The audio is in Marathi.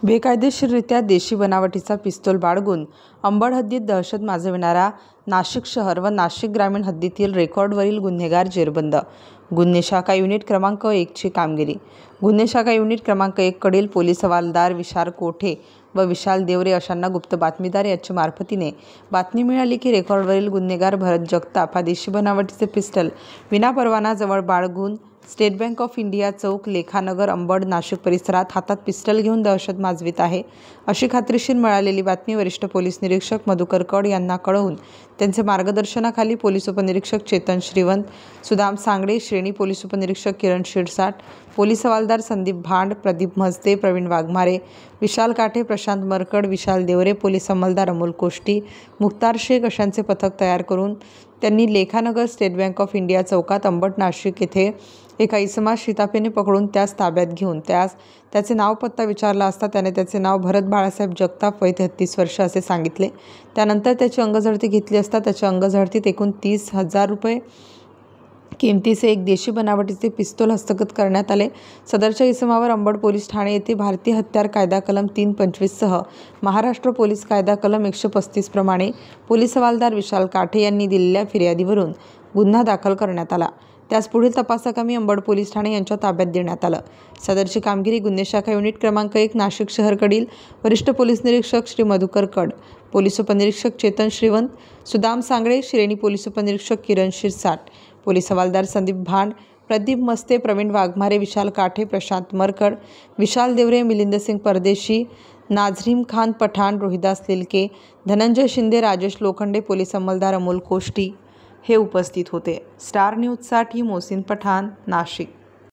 बेकायदेशीररित्या देशी बनावटीचा पिस्तूल बाळगून अंबड हद्दीत दहशत माजविणारा नाशिक शहर व नाशिक ग्रामीण हद्दीतील रेकॉर्डवरील गुन्हेगार जेरबंद. गुन्हे शाखा युनिट क्रमांक 1 ची कामगिरी. गुन्हे शाखा युनिट क्रमांक 1 कडील पोलीस हवालदार विशाल कोठे व विशाल देवरे अशांना गुप्त बातमीदार याच्या मार्फतीने बातमी मिळाली की रेकॉर्डवरील गुन्हेगार भरत जगताप हा देशी बनावटीचे पिस्टल विनापरवाना जवळ बाळगून स्टेट बँक ऑफ इंडिया चौक, लेखानगर, अंबड, नाशिक परिसरात हातात पिस्टल घेऊन दहशत माजवित आहे, अशी खात्रीशीर मिळालेली बातमी वरिष्ठ पोलीस निरीक्षक मधुकर कड यांना कळवून त्यांचे मार्गदर्शनाखाली पोलीस उपनिरीक्षक चेतन श्रीवंत, सुदाम सांगडे, श्रेणी पोलीस उपनिरीक्षक किरण शिरसाट, पोलीस हवालदार संदीप भांड, प्रदीप म्हसदे, प्रवीण वाघमारे, विशाल काठे, प्रशांत मरकड, विशाल देवरे, पोलीस अंमलदार अमोल कोष्टी, मुख्तार शेख अशांचे पथक तयार करून त्यांनी Lekhanagar state bank of India चौकात अंबड, नाशिक येथे एका इसमास शिताफेने पकडून त्यास ताब्यात घेऊन त्याचे नाव पत्ता विचारला असता त्याने त्याचे नाव भरत बाळासाहेब जगताप, वय 33 वर्ष असे सांगितले. त्यानंतर त्याची अंगझडती घेतली असता त्याच्या अंगझडतीत एकूण 30,000 रुपये किमतीचे एक देशी बनावटीचे पिस्तूल हस्तगत करण्यात आले. सदरच्या इसमावर अंबड पोलीस ठाणे येथे भारतीय हत्यार कायदा कलम 325 सह महाराष्ट्र पोलीस कायदा कलम 135 प्रमाणे पोलीस हवालदार विशाल काठे यांनी दिलेल्या फिर्यादीवरून गुन्हा दाखल करण्यात आला. त्यास पुढील तपासाकामी अंबड पोलीस ठाणे यांच्या ताब्यात देण्यात आलं. सदरची कामगिरी गुन्हे शाखा युनिट क्रमांक 1 नाशिक शहरकडील वरिष्ठ पोलीस निरीक्षक श्री मधुकर कड, पोलीस उपनिरीक्षक चेतन श्रीवंत, सुदाम सांगडे, श्रेणी पोलीस उपनिरीक्षक किरण शिरसाट, पोलीस हवालदार संदीप भांड, प्रदीप म्हसदे, प्रवीण वाघमारे, विशाल काठे, प्रशांत मरकड, विशाल देवरे, मिलिंद सिंग परदेशी, नाझरीम खान पठाण, रोहिदास लिलके, धनंजय शिंदे, राजेश लोखंडे, पोलीस अंमलदार अमोल कोष्टी हे उपस्थित होते. स्टार न्यूजसाठी मोहसिन पठाण, नाशिक.